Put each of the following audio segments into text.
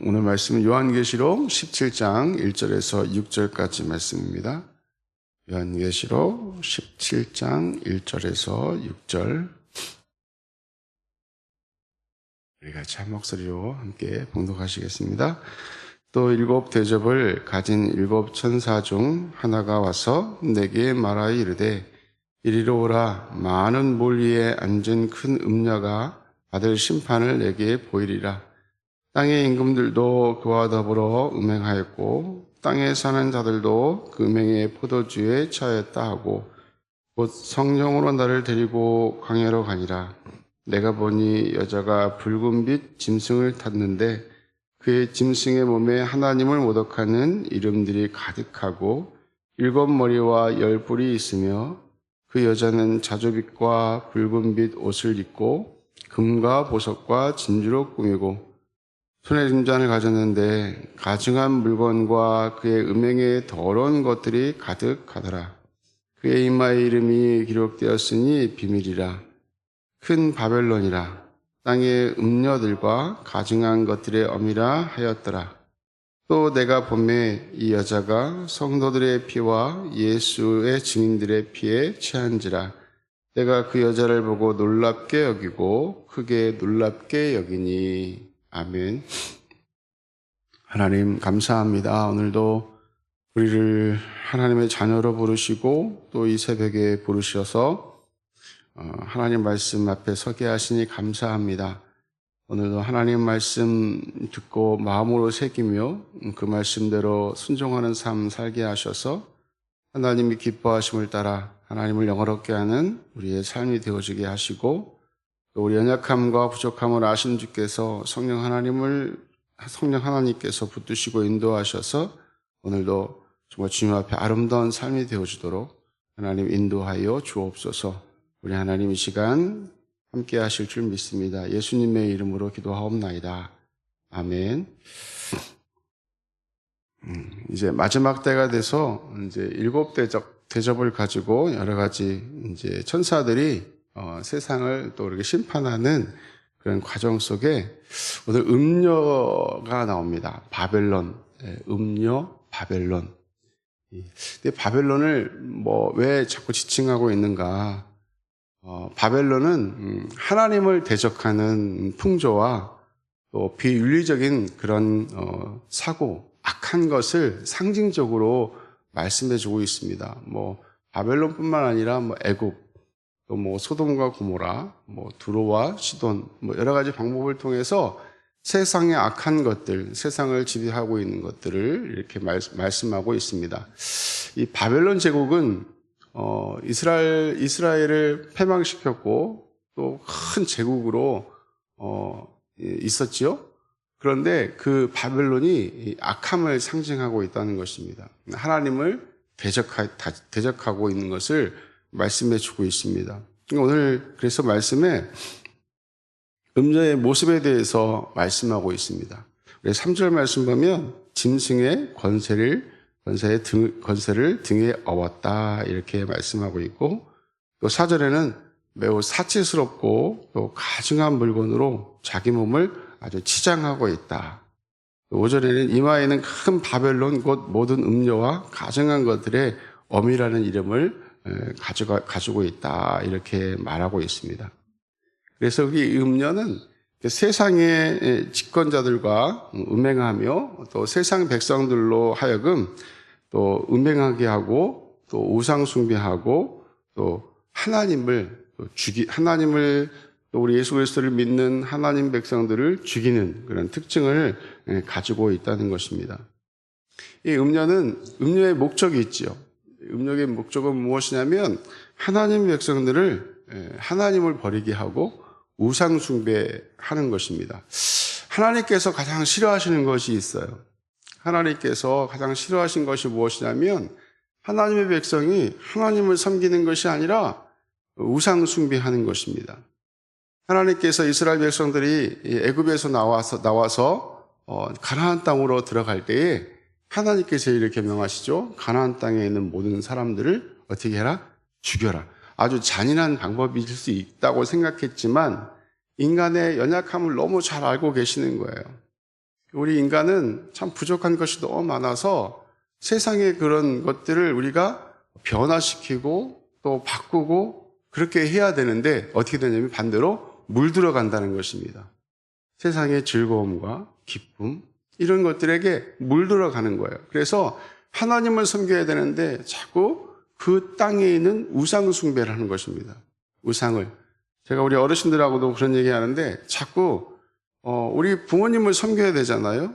오늘 말씀은 요한계시록 17장 1절에서 6절까지 말씀입니다. 요한계시록 17장 1절에서 6절. 우리 같이 한 목소리로 함께 봉독하시겠습니다. 또 일곱 대접을 가진 일곱 천사 중 하나가 와서 내게 말하여 이르되 이리로 오라. 많은 물 위에 앉은 큰 음녀가 받을 심판을 내게 보이리라. 땅의 임금들도 그와 더불어 음행하였고 땅에 사는 자들도 그 음행의 포도주에 처하였다 하고 곧 성령으로 나를 데리고 광야로 가니라. 내가 보니 여자가 붉은빛 짐승을 탔는데 그의 짐승의 몸에 하나님을 모독하는 이름들이 가득하고 일곱 머리와 열 뿔이 있으며 그 여자는 자주빛과 붉은빛 옷을 입고 금과 보석과 진주로 꾸미고 손에 진잔을 가졌는데 가증한 물건과 그의 음행의 더러운 것들이 가득하더라. 그의 이마의 이름이 기록되었으니 비밀이라. 큰 바벨론이라. 땅의 음녀들과 가증한 것들의 어미라 하였더라. 또 내가 보매 이 여자가 성도들의 피와 예수의 증인들의 피에 취한지라. 내가 그 여자를 보고 놀랍게 여기고 크게 놀랍게 여기니. 아멘. 하나님 감사합니다. 오늘도 우리를 하나님의 자녀로 부르시고 또 이 새벽에 부르셔서 하나님 말씀 앞에 서게 하시니 감사합니다. 오늘도 하나님 말씀 듣고 마음으로 새기며 그 말씀대로 순종하는 삶 살게 하셔서 하나님이 기뻐하심을 따라 하나님을 영화롭게 하는 우리의 삶이 되어지게 하시고 또 우리 연약함과 부족함을 아신 주께서 성령 하나님께서 붙드시고 인도하셔서 오늘도 정말 주님 앞에 아름다운 삶이 되어지도록 하나님 인도하여 주옵소서. 우리 하나님 이 시간 함께 하실 줄 믿습니다. 예수님의 이름으로 기도하옵나이다. 아멘. 이제 마지막 때가 돼서 이제 일곱 대접을 가지고 여러 가지 이제 천사들이 세상을 또 이렇게 심판하는 그런 과정 속에 오늘 음녀가 나옵니다. 바벨론, 음녀, 바벨론. 근데 바벨론을 왜 자꾸 지칭하고 있는가? 바벨론은 하나님을 대적하는 풍조와 또 비윤리적인 그런 사고, 악한 것을 상징적으로 말씀해주고 있습니다. 바벨론뿐만 아니라 애굽, 또 소돔과 고모라, 두로와 시돈, 여러 가지 방법을 통해서 세상의 악한 것들, 세상을 지배하고 있는 것들을 이렇게 말씀하고 있습니다. 이 바벨론 제국은 이스라엘을 패망시켰고 또 큰 제국으로 있었지요. 그런데 그 바벨론이 악함을 상징하고 있다는 것입니다. 하나님을 대적하고 있는 것을 말씀해 주고 있습니다. 오늘 그래서 말씀에 음녀의 모습에 대해서 말씀하고 있습니다. 3절 말씀 보면 짐승의 권세를 등에 업었다 이렇게 말씀하고 있고 또 4절에는 매우 사치스럽고 또 가증한 물건으로 자기 몸을 아주 치장하고 있다. 5절에는 이마에는 큰 바벨론 곧 모든 음녀와 가증한 것들의 어미라는 이름을 가지고 있다 이렇게 말하고 있습니다. 그래서 이 음녀는 세상의 집권자들과 음행하며 또 세상 백성들로 하여금 또 음행하게 하고 또 우상 숭배하고 또 하나님을 또 우리 예수 그리스도를 믿는 하나님 백성들을 죽이는 그런 특징을 가지고 있다는 것입니다. 이 음녀의 목적이 있지요. 음욕의 목적은 무엇이냐면 하나님 백성들을 하나님을 버리게 하고 우상 숭배하는 것입니다. 하나님께서 가장 싫어하시는 것이 있어요. 하나님께서 가장 싫어하신 것이 무엇이냐면 하나님의 백성이 하나님을 섬기는 것이 아니라 우상 숭배하는 것입니다. 하나님께서 이스라엘 백성들이 애굽에서 나와서 가나안 땅으로 들어갈 때에 하나님께서 이렇게 명하시죠. 가나안 땅에 있는 모든 사람들을 어떻게 해라? 죽여라. 아주 잔인한 방법일 수 있다고 생각했지만 인간의 연약함을 너무 잘 알고 계시는 거예요. 우리 인간은 참 부족한 것이 너무 많아서 세상의 그런 것들을 우리가 변화시키고 또 바꾸고 그렇게 해야 되는데 어떻게 되냐면 반대로 물들어간다는 것입니다. 세상의 즐거움과 기쁨 이런 것들에게 물들어가는 거예요. 그래서 하나님을 섬겨야 되는데 자꾸 그 땅에 있는 우상 숭배를 하는 것입니다. 우상을. 제가 우리 어르신들하고도 그런 얘기 하는데 자꾸 우리 부모님을 섬겨야 되잖아요.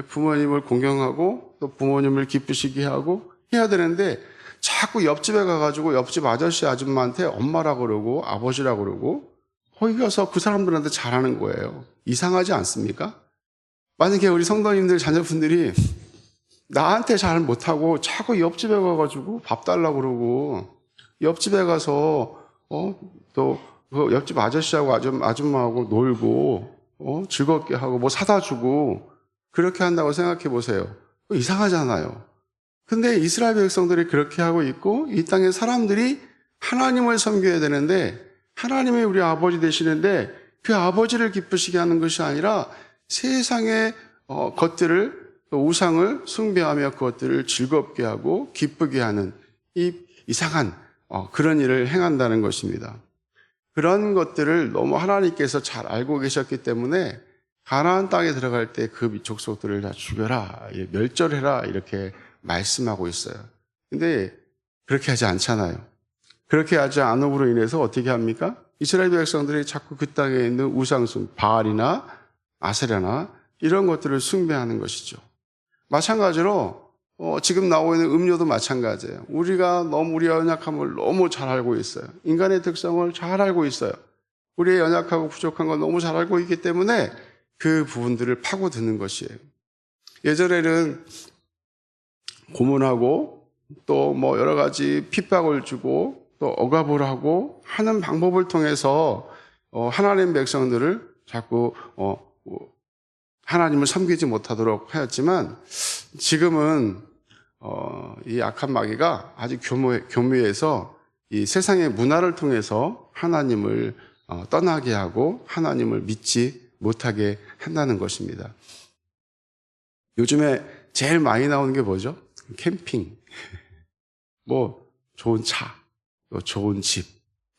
부모님을 공경하고 또 부모님을 기쁘시게 하고 해야 되는데 자꾸 옆집에 가가지고 옆집 아저씨 아줌마한테 엄마라고 그러고 아버지라고 그러고 거기 가서 그 사람들한테 잘하는 거예요. 이상하지 않습니까? 만약에 우리 성도님들 자녀분들이 나한테 잘 못하고 자꾸 옆집에 가가지고 밥 달라고 그러고 옆집에 가서 또 그 옆집 아저씨하고 아줌마하고 놀고 즐겁게 하고 뭐 사다 주고 그렇게 한다고 생각해 보세요. 이상하잖아요. 근데 이스라엘 백성들이 그렇게 하고 있고 이 땅의 사람들이 하나님을 섬겨야 되는데 하나님이 우리 아버지 되시는데 그 아버지를 기쁘시게 하는 것이 아니라 세상의 것들을 또 우상을 숭배하며 그것들을 즐겁게 하고 기쁘게 하는 이 이상한 그런 일을 행한다는 것입니다. 그런 것들을 너무 하나님께서 잘 알고 계셨기 때문에 가나안 땅에 들어갈 때 그 족속들을 다 죽여라, 멸절해라 이렇게 말씀하고 있어요. 근데 그렇게 하지 않잖아요. 그렇게 하지 않음으로 인해서 어떻게 합니까? 이스라엘 백성들이 자꾸 그 땅에 있는 우상숭, 바알이나 아세라나 이런 것들을 숭배하는 것이죠. 마찬가지로 지금 나오고 있는 음료도 마찬가지예요. 우리가 너무 우리의 연약함을 너무 잘 알고 있어요. 인간의 특성을 잘 알고 있어요. 우리의 연약하고 부족한 걸 너무 잘 알고 있기 때문에 그 부분들을 파고드는 것이에요. 예전에는 고문하고 또 뭐 여러 가지 핍박을 주고 또 억압을 하고 하는 방법을 통해서 하나님 백성들을 자꾸 하나님을 섬기지 못하도록 하였지만 지금은 이 악한 마귀가 아주 교묘해서 이 세상의 문화를 통해서 하나님을 떠나게 하고 하나님을 믿지 못하게 한다는 것입니다. 요즘에 제일 많이 나오는 게 뭐죠? 캠핑, 뭐 좋은 차, 또 좋은 집,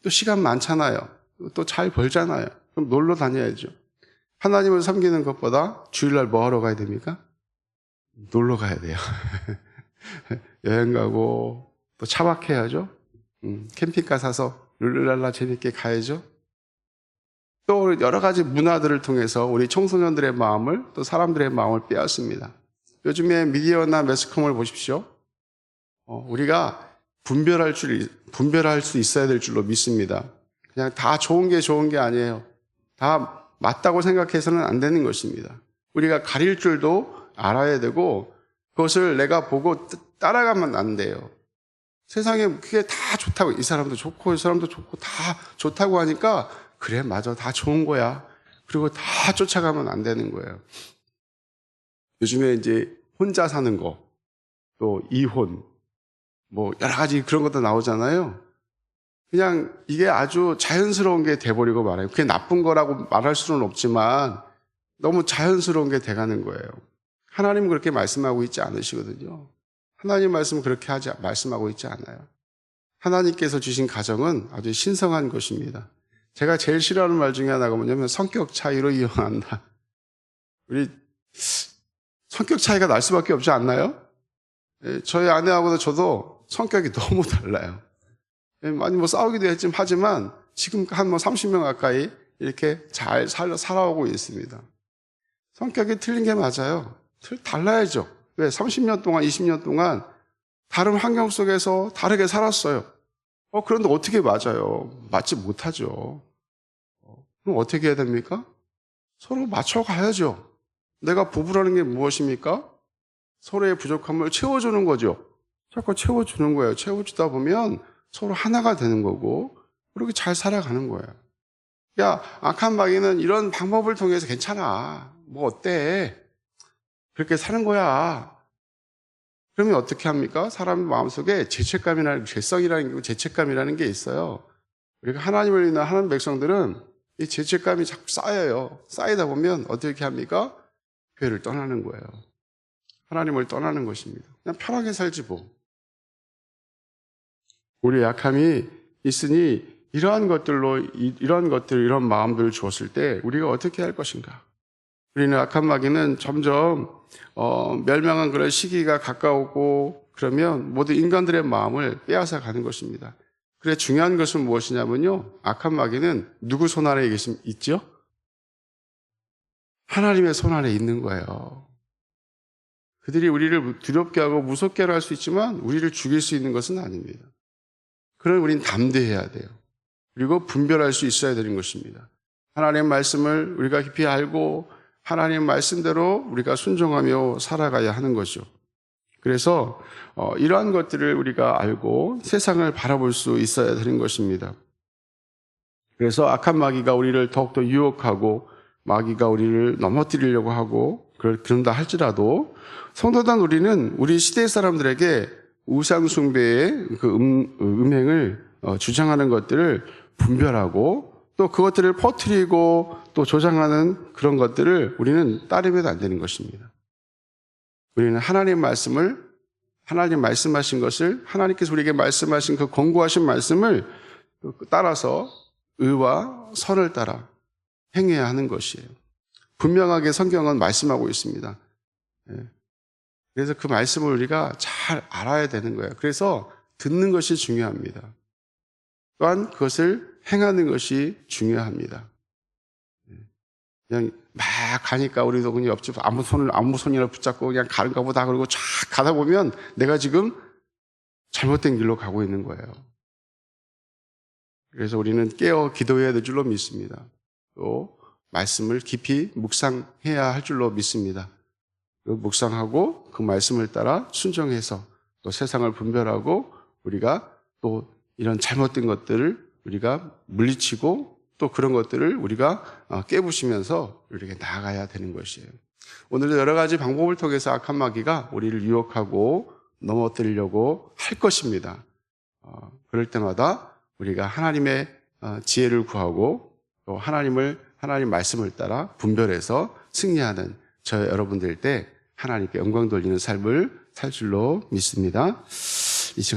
또 시간 많잖아요. 또 잘 벌잖아요. 그럼 놀러 다녀야죠. 하나님을 섬기는 것보다 주일날 뭐 하러 가야 됩니까? 놀러 가야 돼요. 여행 가고 또 차박해야죠. 캠핑카 사서 룰루랄라 재밌게 가야죠. 또 여러 가지 문화들을 통해서 우리 청소년들의 마음을 또 사람들의 마음을 빼앗습니다. 요즘에 미디어나 매스컴을 보십시오. 우리가 분별할 수 있어야 될 줄로 믿습니다. 그냥 다 좋은 게 아니에요. 다 맞다고 생각해서는 안 되는 것입니다. 우리가 가릴 줄도 알아야 되고 그것을 내가 보고 따라가면 안 돼요. 세상에 그게 다 좋다고, 이 사람도 좋고 이 사람도 좋고 다 좋다고 하니까 그래 맞아 다 좋은 거야. 그리고 다 쫓아가면 안 되는 거예요. 요즘에 이제 혼자 사는 거, 또 이혼, 뭐 여러 가지 그런 것도 나오잖아요. 그냥 이게 아주 자연스러운 게 돼버리고 말아요. 그게 나쁜 거라고 말할 수는 없지만 너무 자연스러운 게 돼가는 거예요. 하나님은 그렇게 말씀하고 있지 않으시거든요. 하나님 말씀은 그렇게 말씀하고 있지 않아요. 하나님께서 주신 가정은 아주 신성한 것입니다. 제가 제일 싫어하는 말 중에 하나가 뭐냐면 성격 차이로 이혼한다. 우리 성격 차이가 날 수밖에 없지 않나요? 저희 아내하고도 저도 성격이 너무 달라요. 많이 뭐 싸우기도 하지만 지금 한 30년 가까이 이렇게 잘 살아오고 있습니다. 성격이 틀린 게 맞아요. 달라야죠. 왜? 30년 동안, 20년 동안 다른 환경 속에서 다르게 살았어요. 그런데 어떻게 맞아요? 맞지 못하죠. 그럼 어떻게 해야 됩니까? 서로 맞춰가야죠. 내가 부부라는 게 무엇입니까? 서로의 부족함을 채워주는 거죠. 자꾸 채워주는 거예요. 채워주다 보면 서로 하나가 되는 거고 그렇게 잘 살아가는 거예요. 야, 악한 마귀는 이런 방법을 통해서 괜찮아. 뭐 어때? 그렇게 사는 거야. 그러면 어떻게 합니까? 사람 마음속에 죄책감이라는 게 있어요. 우리가 하나님을 믿는 하나님 백성들은 이 죄책감이 자꾸 쌓여요. 쌓이다 보면 어떻게 합니까? 교회를 떠나는 거예요. 하나님을 떠나는 것입니다. 그냥 편하게 살지 뭐. 우리의 약함이 있으니 이러한 이런 마음들을 주었을 때 우리가 어떻게 할 것인가? 우리는 악한 마귀는 점점 멸망한 그런 시기가 가까우고 그러면 모든 인간들의 마음을 빼앗아 가는 것입니다. 그래 중요한 것은 무엇이냐면요. 악한 마귀는 누구 손 아래 있죠? 하나님의 손 아래 있는 거예요. 그들이 우리를 두렵게 하고 무섭게 할 수 있지만 우리를 죽일 수 있는 것은 아닙니다. 그럼 우린 담대해야 돼요. 그리고 분별할 수 있어야 되는 것입니다. 하나님의 말씀을 우리가 깊이 알고 하나님 말씀대로 우리가 순종하며 살아가야 하는 거죠. 그래서 이러한 것들을 우리가 알고 세상을 바라볼 수 있어야 되는 것입니다. 그래서 악한 마귀가 우리를 더욱더 유혹하고 마귀가 우리를 넘어뜨리려고 하고 그런다 할지라도 성도단 우리는 우리 시대 사람들에게 우상 숭배의 그 음행을 주장하는 것들을 분별하고 또 그것들을 퍼뜨리고 또 조장하는 그런 것들을 우리는 따르면 안 되는 것입니다. 우리는 하나님 말씀하신 것을 하나님께서 우리에게 말씀하신 그 권고하신 말씀을 따라서 의와 선을 따라 행해야 하는 것이에요. 분명하게 성경은 말씀하고 있습니다. 그래서 그 말씀을 우리가 잘 알아야 되는 거예요. 그래서 듣는 것이 중요합니다. 또한 그것을 행하는 것이 중요합니다. 그냥 막 가니까 우리도 그냥 옆집 아무 손이나 붙잡고 그냥 가는가 보다 그러고 쫙 가다 보면 내가 지금 잘못된 길로 가고 있는 거예요. 그래서 우리는 깨어 기도해야 될 줄로 믿습니다. 또 말씀을 깊이 묵상해야 할 줄로 믿습니다. 묵상하고 그 말씀을 따라 순종해서 또 세상을 분별하고 우리가 또 이런 잘못된 것들을 우리가 물리치고 또 그런 것들을 우리가 깨부시면서 이렇게 나아가야 되는 것이에요. 오늘도 여러 가지 방법을 통해서 악한 마귀가 우리를 유혹하고 넘어뜨리려고 할 것입니다. 그럴 때마다 우리가 하나님의 지혜를 구하고 또 하나님 말씀을 따라 분별해서 승리하는 저 여러분들 때 하나님께 영광 돌리는 삶을 살 줄로 믿습니다. 이 시간